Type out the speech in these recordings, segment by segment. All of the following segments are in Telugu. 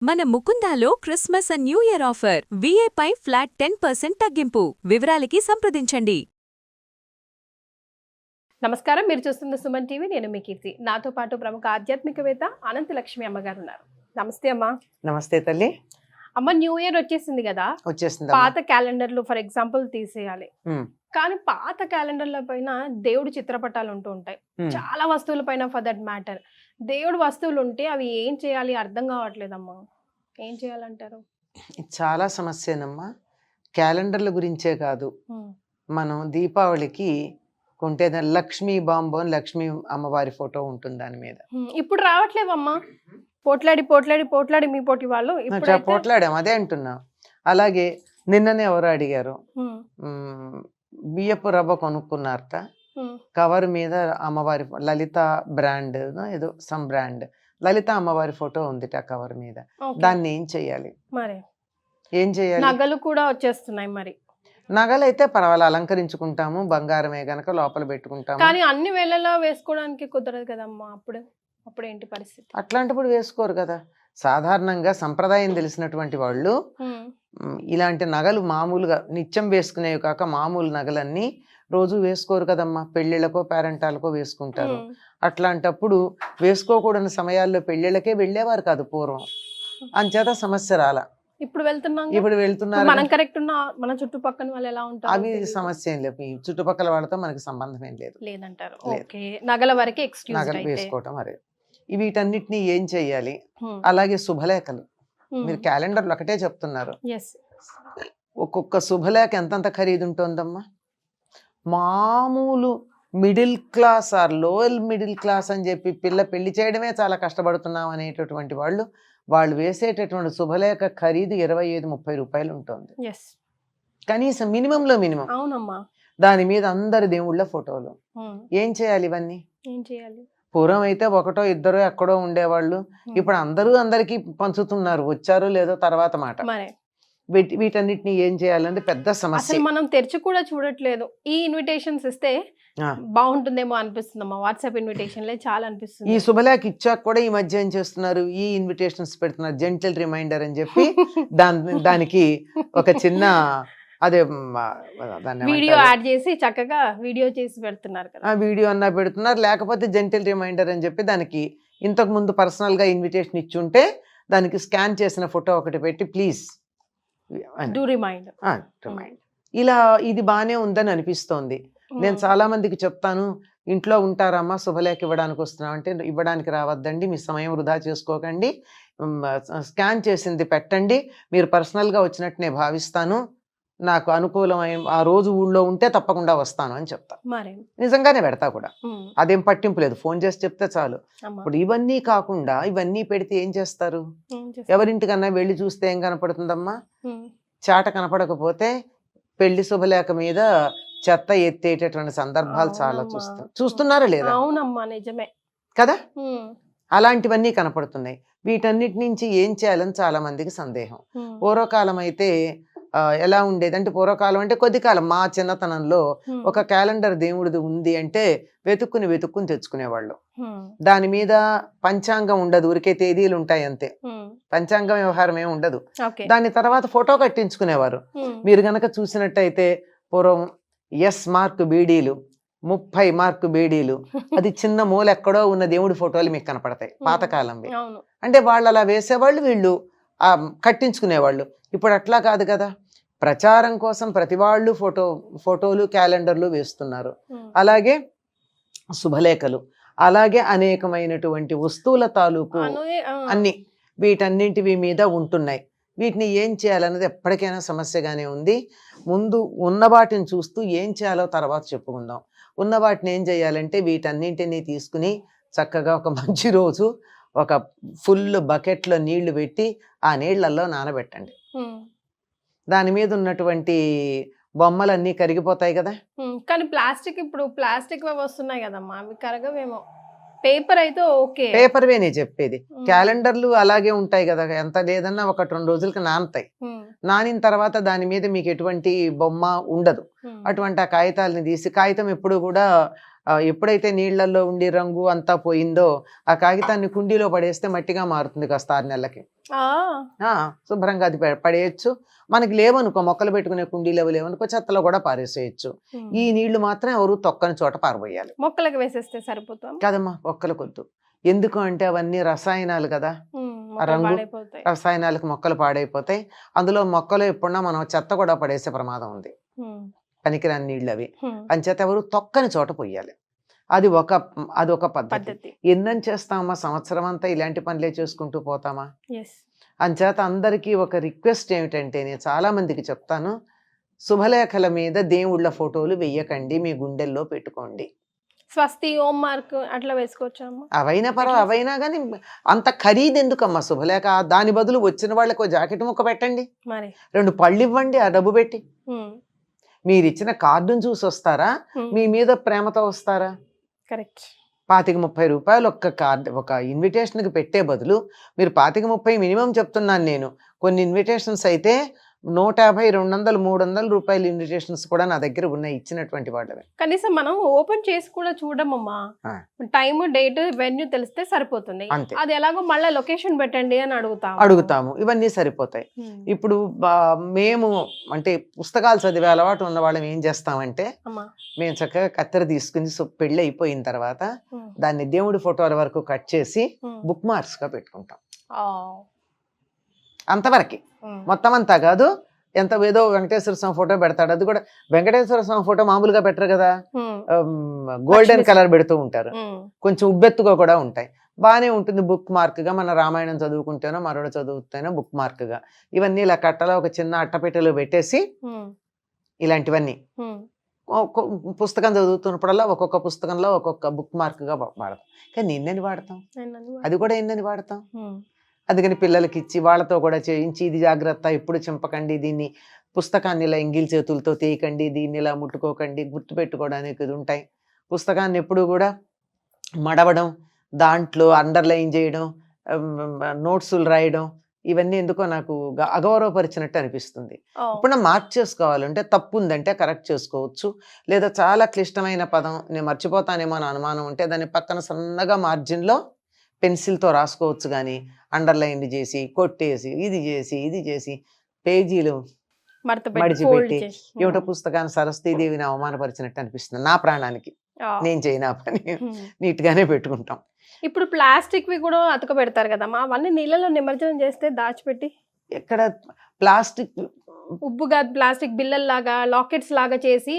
మన ముకుందాలో Christmas and new year offer విఏపై ఫ్లాట్ 10% తగ్గింపు. వివరాలకి సంప్రదించండి. నమస్కారం, మీరు చూస్తున్న సుమన్ టీవీ. నేను మీ కీర్తి. నాతో పాటు ప్రముఖ ఆధ్యాత్మికవేత్త అనంత లక్ష్మి అమ్మగారు ఉన్నారు. నమస్తే అమ్మా. నమస్తే తల్లి. అమ్మ, న్యూ ఇయర్ వచ్చేసింది కదా, వచ్చేసింది. పాత క్యాలెండర్లు ఫర్ ఎగ్జాంపుల్ తీసేయాలి. కానీ పాత క్యాలెండర్ల పైన దేవుడి చిత్రపటాలు ఉంటూ ఉంటాయి, చాలా వస్తువుల పైన ఫర్ దట్ మ్యాటర్. దేవుడు వస్తువులు ఉంటే అవి ఏం చేయాలి అర్థం కావట్లేదమ్మా. ఏం చేయాలంటారు? చాలా సమస్యనమ్మా. క్యాలెండర్ల గురించే కాదు, మనం దీపావళికి కొంటే లక్ష్మీ బాంబో లక్ష్మీ అమ్మవారి ఫోటో ఉంటుంది దాని మీద. ఇప్పుడు రావట్లేవమ్మా, పోట్లాడి పోట్లాడి పోట్లాడి మీ పోటీ వాళ్ళు పోట్లాడాం, అదే అంటున్నా. అలాగే నిన్ననే ఎవరు అడిగారు, బియ్యపు రవ్వ కొనుక్కున్నారట, కవర్ మీద అమ్మవారి లలిత బ్రాండ్ ఏదో సమ్ బ్రాండ్ లలిత అమ్మవారి ఫోటో ఉంది ఆ కవర్ మీద. దాన్ని ఏం చెయ్యాలి? మరి ఏం చెయ్యాలి? నగలు కూడా వచ్చేస్తున్నాయి. మరి నగలు అయితే పర్వాలేదు, అలంకరించుకుంటాము, బంగారమే గనక లోపల పెట్టుకుంటాము. కానీ అన్ని వేళల్లో వేసుకోవడానికి కుదరదు కదమ్మా. అప్పుడు ఏంటి పరిస్థితి? అట్లాంటప్పుడు వేసుకోరు కదా. సాధారణంగా సంప్రదాయం తెలిసినటువంటి వాళ్ళు ఇలాంటి నగలు మామూలుగా నిత్యం వేసుకునేవి కాక మామూలు నగలన్నీ రోజు వేసుకోరు కదమ్మా. పెళ్లిళ్ళకో పేరెంటాలకో వేసుకుంటారు. అట్లాంటప్పుడు వేసుకోకూడని సమయాల్లో పెళ్లిళ్ళకే వెళ్ళేవారు కాదు పూర్వం. అంచేత సమస్య రాలా. ఇప్పుడు వెళ్తున్నారు. మనం కరెక్ట్ ఉన్నా మన చుట్టుపక్కల వాళ్ళు ఎలా ఉంటారు అవి సమస్య ఏం లేదు. చుట్టుపక్కల వాళ్ళతో మనకి సంబంధం ఏం లేదంటారు. నగల వరకే నగలు వేసుకోవటం. అరే వీటన్నిటిని ఏం చెయ్యాలి? అలాగే శుభలేఖలు. మీరు క్యాలెండర్లు ఒకటే చెప్తున్నారు, ఒక్కొక్క శుభలేఖ ఎంతంత ఖరీదు ఉంటుందమ్మా. మామూలు middle class are lower middle class అని చెప్పి పెళ్లి చేయడమే చాలా కష్టపడుతున్నాం అనేటటువంటి వాళ్ళు వేసేటటువంటి శుభలేఖ ఖరీదు 25-30 రూపాయలు ఉంటుంది కనీసం, మినిమంలో మినిమం. అవునమ్మా. దాని మీద అందరి దేవుళ్ళ ఫోటోలు. ఏం చేయాలి ఇవన్నీ? ఏం చేయాలి? పూర్వం అయితే ఒకటో ఇద్దరో ఎక్కడో ఉండేవాళ్ళు, ఇప్పుడు అందరికీ పంచుతున్నారు. వచ్చారో లేదో తర్వాత మాట. వీటన్నిటిని ఏం చేయాలంటే పెద్ద సమస్య. మనం తెరిచి కూడా చూడట్లేదు. ఈ ఇన్విటేషన్స్ ఇస్తే బాగుంటుందేమో అనిపిస్తుందమ్మా. వాట్సాప్ ఇన్విటేషన్లే చాలా అనిపిస్తుంది. ఈ శుభలేఖ ఇచ్చాక కూడా ఈ మధ్య ఏం చేస్తున్నారు, ఈ ఇన్విటేషన్స్ పెడుతున్నారు, జెంటల్ రిమైండర్ అని చెప్పి దానికి ఒక చిన్న అదే వీడియో యాడ్ చేసి చక్కగా వీడియో చేసి పెడుతున్నారు కదా. వీడియో అన్నా పెడుతున్నారు, లేకపోతే జెంటల్ రిమైండర్ అని చెప్పి దానికి ఇంతకు ముందు పర్సనల్ గా ఇన్విటేషన్ ఇచ్చుంటే దానికి స్కాన్ చేసిన ఫోటో ఒకటి పెట్టి ప్లీజ్ రిమైండ్. ఇలా ఇది బానే ఉందని అనిపిస్తోంది. నేను చాలా మందికి చెప్తాను, ఇంట్లో ఉంటారమ్మా శుభలేఖ ఇవ్వడానికి వస్తున్నాం అంటే ఇవ్వడానికి రావద్దండి, మీ సమయం వృధా చేసుకోకండి, స్కాన్ చేసింది పెట్టండి, మీరు పర్సనల్గా వచ్చినట్టు నేను భావిస్తాను, నాకు అనుకూలమైన ఆ రోజు ఊళ్ళో ఉంటే తప్పకుండా వస్తాను అని చెప్తా. నిజంగానే పెడతా కూడా, అదేం పట్టింపు లేదు, ఫోన్ చేసి చెప్తే చాలు. ఇప్పుడు ఇవన్నీ కాకుండా ఇవన్నీ పెడితే ఏం చేస్తారు? ఎవరింటికన్నా వెళ్ళి చూస్తే ఏం కనపడుతుందమ్మా? చాట కనపడకపోతే పెళ్లి శుభలేఖ మీద చెత్త ఎత్తేటటువంటి సందర్భాలు చాలా చూస్తున్నారా లేదా? అవునమ్మా, నిజమే కదా. అలాంటివన్నీ కనపడుతున్నాయి. వీటన్నిటి నుంచి ఏం చేయాలని చాలా మందికి సందేహం. పూర్వకాలం అయితే ఎలా ఉండేది అంటే, పూర్వకాలం అంటే కొద్ది కాలం మా చిన్నతనంలో ఒక క్యాలెండర్ దేవుడిది ఉంది అంటే వెతుక్కుని తెచ్చుకునేవాళ్ళు. దాని మీద పంచాంగం ఉండదు, ఊరికే తేదీలు ఉంటాయి అంతే, పంచాంగం వ్యవహారం ఏమి ఉండదు. దాని తర్వాత ఫోటో కట్టించుకునేవారు. మీరు గనక చూసినట్టయితే పూర్వం ఎస్ మార్క్ బీడీలు, 30 మార్కు బీడీలు, అది చిన్న మూల ఎక్కడో ఉన్న దేవుడి ఫోటోలు మీకు కనపడతాయి పాతకాలంవి. అంటే వాళ్ళు అలా వేసేవాళ్ళు, వీళ్ళు కట్టించుకునేవాళ్ళు. ఇప్పుడు అట్లా కాదు కదా. ప్రచారం కోసం ప్రతి వాళ్ళు ఫోటోలు క్యాలెండర్లు వేస్తున్నారు. అలాగే శుభలేఖలు, అలాగే అనేకమైనటువంటి వస్తువుల తాలూకు అన్ని వీటన్నింటివి మీద ఉంటున్నాయి. వీటిని ఏం చేయాలన్నది ఎప్పటికైనా సమస్యగానే ఉంది. ముందు ఉన్న వాటిని చూస్తూ ఏం చేయాలో తర్వాత చెప్పుకుందాం. ఉన్న వాటిని ఏం చేయాలంటే వీటన్నింటినీ తీసుకుని చక్కగా ఒక మంచి రోజు ఒక ఫుల్ బకెట్లో నీళ్లు పెట్టి ఆ నీళ్లలో నానబెట్టండి. దాని మీద ఉన్నటువంటి బొమ్మలన్నీ కరిగిపోతాయి కదా. కానీ ఇప్పుడు ప్లాస్టిక్ వస్తున్నాయి కదమ్మా, అవి కరగవేమో. పేపర్ అయితే ఓకే, పేపర్వే నేను చెప్పేది. క్యాలెండర్లు అలాగే ఉంటాయి కదా, ఎంత లేదన్నా 1-2 రోజులకి నానతాయి. నానిన తర్వాత దాని మీద మీకు ఎటువంటి బొమ్మ ఉండదు. అటువంటి ఆ కాగితాలని తీసి, కాగితం ఎప్పుడు కూడా ఎప్పుడైతే నీళ్లలో ఉండి రంగు అంతా పోయిందో ఆ కాగితాన్ని కుండీలో పడేస్తే మట్టిగా మారుతుంది కాస్త 6 నెలలకి. శుభ్రంగా అది పడేయచ్చు. మనకి లేవనుకో, మొక్కలు పెట్టుకునే కుండీలు లేవనుకో, చెత్తలో కూడా పారేసేయచ్చు. ఈ నీళ్లు మాత్రం ఎవరు తొక్కని చోట పారబోయాలి. మొక్కలకు వేసేస్తే సరిపోతాం కదమ్మా, మొక్కలకు వద్దు. ఎందుకు అంటే అవన్నీ రసాయనాలు కదా, ఆ రంగు రసాయనాలకు మొక్కలు పాడైపోతాయి. అందులో మొక్కలు ఎప్పుడన్నా మనం చెత్త కూడా పడేసే ప్రమాదం ఉంది, పనికిరాని నీళ్ళు అవి. అంచేత ఎవరు తొక్కని చోట పోయాలి. అదొక పద్ధతి. ఎన్నని చేస్తామా, సంవత్సరం అంతా ఇలాంటి పనులే చేసుకుంటూ పోతామా? అంచేత అందరికీ ఒక రిక్వెస్ట్ ఏమిటంటే, నేను చాలా మందికి చెప్తాను, శుభలేఖల మీద దేవుళ్ళ ఫోటోలు వెయ్యకండి, మీ గుండెల్లో పెట్టుకోండి. స్వస్తి, ఓం మార్క్ అట్లా వేసుకోవచ్చమ్మా. అవైనా కానీ అంత ఖరీదు ఎందుకమ్మా శుభలేఖ? దాని బదులు వచ్చిన వాళ్ళకి జాకెట్ ముక్క పెట్టండి, 2 పళ్ళు ఇవ్వండి ఆ డబ్బు పెట్టి. మీరు ఇచ్చిన కార్డును చూసి వస్తారా, మీ మీద ప్రేమతో వస్తారా? కరెక్ట్. 25-30 రూపాయలు ఒక్క కార్డు, ఒక ఇన్విటేషన్కి పెట్టే బదులు మీరు 25-30 మినిమం చెప్తున్నాను నేను. కొన్ని ఇన్విటేషన్స్ అయితే 150, 200, 300 రూపాయల ఇన్విటేషన్స్ కూడా నా దగ్గర ఉన్నాయి, ఇచ్చినటువంటి వాళ్ళవి. కనీసం మనం ఓపెన్ చేసి కూడా చూడమమ్మా. టైం, డేట్, వెన్యూ తెలిస్తే సరిపోతుంది. అది ఎలాగో మళ్ళీ లొకేషన్ పెట్టండి అని అడుగుతాము. ఇవన్నీ సరిపోతాయి. ఇప్పుడు మేము అంటే పుస్తకాలు చదివే అలవాటు ఉన్న వాళ్ళం ఏం చేస్తామంటే, మేము చక్కగా కత్తెర తీసుకుని పెళ్ళి అయిపోయిన తర్వాత దాన్ని దేవుడి ఫోటోల వరకు కట్ చేసి బుక్ మార్క్స్ గా పెట్టుకుంటాం. అంతవరకు, మొత్తం అంతా కాదు. ఎంత ఏదో వెంకటేశ్వర స్వామి ఫోటో పెడతాడు, అది కూడా వెంకటేశ్వర స్వామి ఫోటో మామూలుగా పెట్టరు కదా, గోల్డెన్ కలర్ పెడుతూ ఉంటారు, కొంచెం ఉబ్బెత్తుగా కూడా ఉంటాయి. బాగానే ఉంటుంది బుక్ మార్క్ గా. మన రామాయణం చదువుకుంటేనో మరొకటి చదువుతేనో బుక్ మార్క్ గా. ఇవన్నీ ఇలా కట్టలో ఒక చిన్న అట్టపెట్టెలో పెట్టేసి, ఇలాంటివన్నీ పుస్తకం చదువుతున్నప్పుడల్లా ఒక్కొక్క పుస్తకంలో ఒక్కొక్క బుక్ మార్క్ గా వాడతాం. కానీ ఎన్నని వాడతాం, అది కూడా ఎన్నని వాడతాం. అందుకని పిల్లలకి ఇచ్చి వాళ్ళతో కూడా చేయించి, ఇది జాగ్రత్త, ఎప్పుడు చింపకండి, దీన్ని పుస్తకాన్ని ఇలా ఎంగిల్ చేతులతో తీయకండి, దీన్ని ఇలా ముట్టుకోకండి, గుర్తుపెట్టుకోవడానికి ఇది ఉంటాయి. పుస్తకాన్ని ఎప్పుడు కూడా మడవడం, దాంట్లో అండర్లైన్ చేయడం, నోట్సులు రాయడం, ఇవన్నీ ఎందుకో నాకు అగౌరవపరిచినట్టు అనిపిస్తుంది. ఇప్పుడు మార్క్ చేసుకోవాలంటే తప్పు ఉందంటే కరెక్ట్ చేసుకోవచ్చు. లేదా చాలా క్లిష్టమైన పదం నేను మర్చిపోతానేమో అని అనుమానం ఉంటే దాన్ని పక్కన సన్నగా మార్జిన్లో పెన్సిల్తో రాసుకోవచ్చు. కానీ అండర్లైన్ చేసి, కొట్టేసి, ఇది చేసి పేజీలు మడిచిపెట్టి ఏమిటో పుస్తకాన్ని సరస్వతీదేవిని అవమానపరిచినట్టు అనిపిస్తుంది నా ప్రాణానికి. నేను చేయనా పని నీట్ గానే పెట్టుకుంటాం. ఇప్పుడు ప్లాస్టిక్ వి కూడా అతక పెడతారు కదమ్మా, అవన్నీ నీళ్ళలో నిమజ్జనం చేస్తే దాచిపెట్టి, ఎక్కడ ప్లాస్టిక్ ఉబ్బుగా ప్లాస్టిక్ బిల్లల్లాగా లాకెట్స్ లాగా చేసి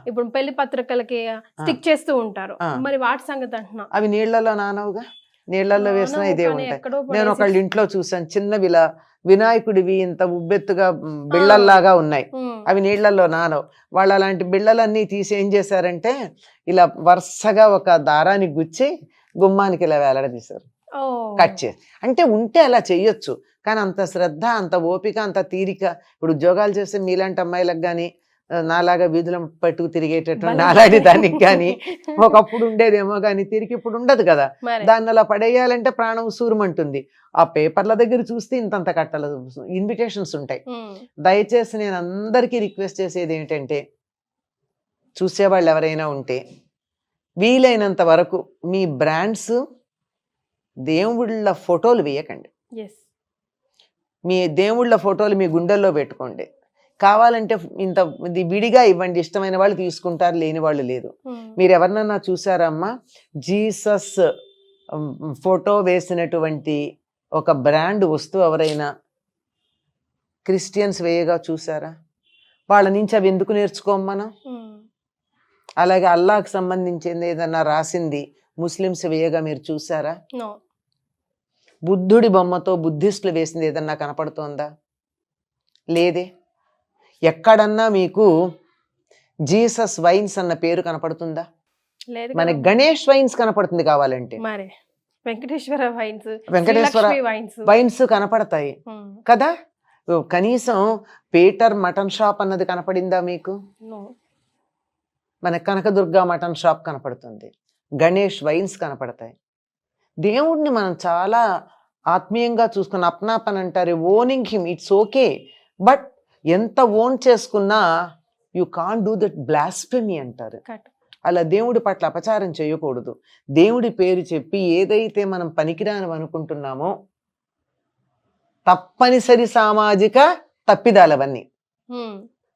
ఇప్పుడు పెళ్లి పత్రికలకి స్టిక్ చేస్తూ ఉంటారు. మరి వాటి సంగతి అంటున్నా. అవి నీళ్లలో నానవుగా, నీళ్లలో వేసినా ఇదే ఉంటాయి. నేను ఒకళ్ళ ఇంట్లో చూసాను, చిన్నవి వినాయకుడివి ఇంత ఉబ్బెత్తుగా బిళ్ళల్లాగా ఉన్నాయి, అవి నీళ్లలో నానవు. వాళ్ళు అలాంటి బిళ్ళలన్నీ తీసి ఏం చేశారంటే ఇలా వరుసగా ఒక దారానికి గుచ్చి గుమ్మానికి ఇలా వేలాడదీశారు, కట్ చేసి. అంటే ఉంటే అలా చెయ్యొచ్చు, కానీ అంత శ్రద్ధ, అంత ఓపిక, అంత తీరిక. ఇప్పుడు ఉద్యోగాలు చేస్తే మీలాంటి అమ్మాయిలకు కానీ, నాలాగా వీధుల పట్టుకు తిరిగేటటువంటి అలాంటి దానికి కానీ ఒకప్పుడు ఉండేదేమో, కానీ తిరిగి ఇప్పుడు ఉండదు కదా. దాన్ని అలా పడేయాలంటే ప్రాణం సూరమంటుంది. ఆ పేపర్ల దగ్గర చూస్తే ఇంతంత కట్టలు ఇన్విటేషన్స్ ఉంటాయి. దయచేసి నేను అందరికీ రిక్వెస్ట్ చేసేది ఏంటంటే, చూసేవాళ్ళు ఎవరైనా ఉంటే వీలైనంత వరకు మీ బ్రాండ్స్ దేవుళ్ళ ఫోటోలు వేయకండి. మీ దేవుళ్ళ ఫోటోలు మీ గుండెల్లో పెట్టుకోండి. కావాలంటే ఇంత విడిగా ఇవ్వండి, ఇష్టమైన వాళ్ళు తీసుకుంటారు, లేని వాళ్ళు లేదు. మీరు ఎవరినన్నా చూసారమ్మా జీసస్ ఫోటో వేసినటువంటి ఒక బ్రాండ్ వస్తువు ఎవరైనా క్రిస్టియన్స్ వేయగా చూసారా? వాళ్ళ నుంచి అవి ఎందుకు నేర్చుకోమనం? అలాగే అల్లాహ్కి సంబంధించింది ఏదన్నా రాసింది ముస్లిమ్స్ వేయగా మీరు చూసారా? బుద్ధుడి బొమ్మతో బుద్ధిస్టులు వేసింది ఏదన్నా కనపడుతోందా? లేదే. ఎక్కడన్నా మీకు జీసస్ వైన్స్ అన్న పేరు కనపడుతుందా? మనకి గణేష్ వైన్స్ కనపడుతుంది కావాలంటే, వెంకటేశ్వర వైన్స్ కనపడతాయి కదా. కనీసం పీటర్ మటన్ షాప్ అన్నది కనపడిందా మీకు? మన కనకదుర్గ మటన్ షాప్ కనపడుతుంది, గణేష్ వైన్స్ కనపడతాయి. దేవుడిని మనం చాలా ఆత్మీయంగా చూసుకున్న అప్నాపన్ అంటారు, owning him, it's okay. But ఎంత ఓన్ చేసుకున్నా you can't do that blasphemy అంటారు. అలా దేవుడి పట్ల అపచారం చేయకూడదు. దేవుడి పేరు చెప్పి ఏదైతే మనం పనికిరాని అనుకుంటున్నామో తప్పనిసరి సామాజిక తప్పిదాలవన్నీ,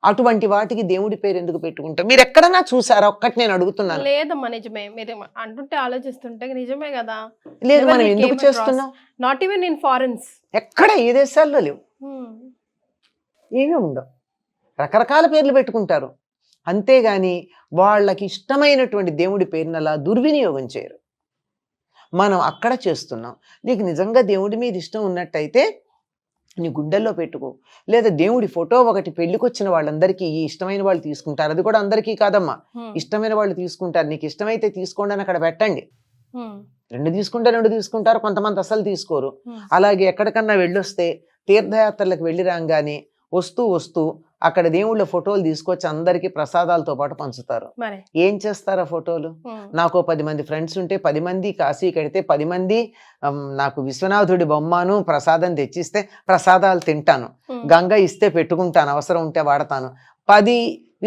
అటువంటి వాటికి దేవుడి పేరు ఎందుకు పెట్టుకుంటాం? మీరు ఎక్కడన్నా చూసారా? ఒక్కటి నేను అడుగుతున్నాను. లేదమ్మా, నిజమే. మీరు అంటుంటే ఆలోచిస్తుంటే నిజమే కదా. లేదు, మనం ఎందుకు చేస్తున్నాం? నాట్ ఈవెన్ ఇన్ ఫారెన్స్, ఎక్కడ ఏ దేశాల్లో లేవు, ఏమీ ఉండవు. రకరకాల పేర్లు పెట్టుకుంటారు, అంతేగాని వాళ్ళకి ఇష్టమైనటువంటి దేవుడి పేరుని అలా దుర్వినియోగం చేయరు. మనం అక్కడ చేస్తున్నాం. నీకు నిజంగా దేవుడి మీద ఇష్టం ఉన్నట్టయితే నీ గుండెల్లో పెట్టుకో. లేదా దేవుడి ఫోటో ఒకటి, పెళ్లికి వచ్చిన వాళ్ళందరికీ ఇష్టమైన వాళ్ళు తీసుకుంటారు, అది కూడా అందరికీ కాదమ్మా, ఇష్టమైన వాళ్ళు తీసుకుంటారు. నీకు ఇష్టమైతే తీసుకోండి అని అక్కడ పెట్టండి. 2 తీసుకుంటే 2 తీసుకుంటారు, కొంతమంది అసలు తీసుకోరు. అలాగే ఎక్కడికన్నా వెళ్ళొస్తే తీర్థయాత్రలకు వెళ్ళి రాగానే వస్తూ వస్తూ అక్కడ దేవుళ్ళ ఫోటోలు తీసుకొచ్చి అందరికీ ప్రసాదాలతో పాటు పంచుతారు. ఏం చేస్తారు ఆ ఫోటోలు? నాకు 10 మంది ఫ్రెండ్స్ ఉంటే 10 మంది కాశీకి వెడితే 10 మంది నాకు విశ్వనాథుడి బొమ్మను ప్రసాదం తెచ్చిస్తే ప్రసాదాలు తింటాను, గంగ ఇస్తే పెట్టుకుంటాను, అవసరం ఉంటే వాడతాను. 10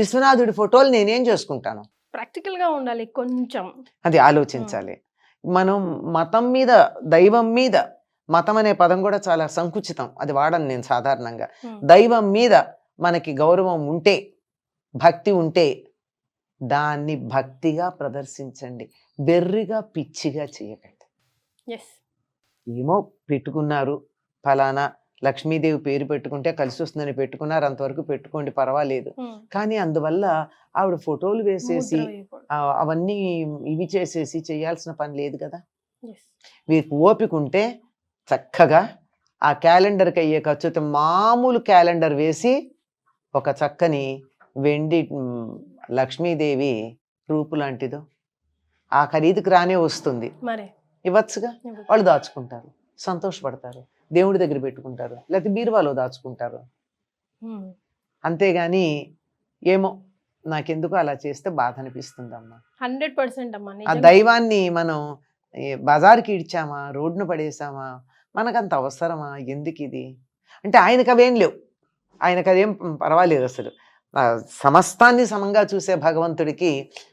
విశ్వనాథుడి ఫోటోలు నేనేం చేసుకుంటాను? ప్రాక్టికల్ గా ఉండాలి కొంచెం, అది ఆలోచించాలి. మనం మతం మీద, దైవం మీద, మతం అనే పదం కూడా చాలా సంకుచితం, అది వాడను నేను సాధారణంగా. దైవం మీద మనకి గౌరవం ఉంటే, భక్తి ఉంటే దాన్ని భక్తిగా ప్రదర్శించండి, బెర్రిగా పిచ్చిగా చేయకండి. ఏమో పెట్టుకున్నారు, ఫలానా లక్ష్మీదేవి పేరు పెట్టుకుంటే కలిసి వస్తుందని పెట్టుకున్నారు, అంతవరకు పెట్టుకోండి, పర్వాలేదు. కానీ అందువల్ల ఆవిడ ఫోటోలు వేసేసి అవన్నీ ఇవి చేసేసి చేయాల్సిన పని లేదు కదా. మీకు ఓపిక ఉంటే చక్కగా ఆ క్యాలెండర్కి అయ్యే ఖర్చుతో మామూలు క్యాలెండర్ వేసి ఒక చక్కని వెండి లక్ష్మీదేవి రూపు లాంటిదో ఆ ఖరీదుకి రానే వస్తుంది, ఇవ్వచ్చుగా. వాళ్ళు దాచుకుంటారు, సంతోషపడతారు, దేవుడి దగ్గర పెట్టుకుంటారు, లేకపోతే బీరువాలో దాచుకుంటారు. అంతేగాని ఏమో నాకెందుకు అలా చేస్తే బాధ అనిపిస్తుంది అమ్మా. 100% అమ్మా. ఆ దైవాన్ని మనం బజార్కి ఇడ్చామా, రోడ్డును పడేసామా, మనకంత అవసరమా, ఎందుకు ఇది అంటే? ఆయనకు అవేం లేవు, ఆయనకు అదేం పర్వాలేదు అసలు. సమస్తాన్ని సమంగా చూసే భగవంతుడికి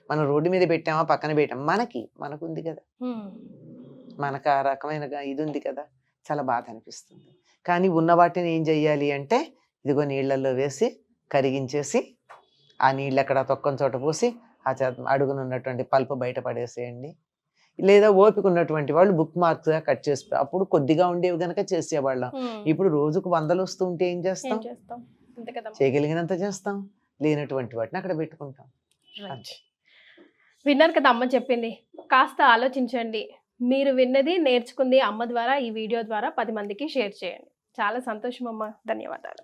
మనం రోడ్డు మీద పెట్టామా, పక్కన పెట్టామా, మనకుంది కదా, మనకు ఆ రకమైన ఇది ఉంది కదా. చాలా బాధ అనిపిస్తుంది. కానీ ఉన్న వాటిని ఏం చెయ్యాలి అంటే, ఇదిగో నీళ్ళల్లో వేసి కరిగించేసి ఆ నీళ్ళు అక్కడ తొక్కని చోట పోసి ఆ అడుగునున్నటువంటి పల్పు బయట పడేసేయండి. లేదా ఓపిక ఉన్నటువంటి వాళ్ళు బుక్ మార్క్స్ గా కట్ చేసి, అప్పుడు కొద్దిగా ఉండేవి గనక చేసేవాళ్ళం. ఇప్పుడు రోజుకు 100 వస్తూ ఉంటే ఏం చేస్తాం? చేయగలిగినంత చేస్తాం, లేనటువంటి వాటిని అక్కడ పెట్టుకుంటాం. విన్నారు కదా అమ్మ చెప్పింది, కాస్త ఆలోచించండి. మీరు విన్నది, నేర్చుకుంది అమ్మ ద్వారా, ఈ వీడియో ద్వారా 10 మందికి షేర్ చేయండి. చాలా సంతోషం అమ్మ, ధన్యవాదాలు.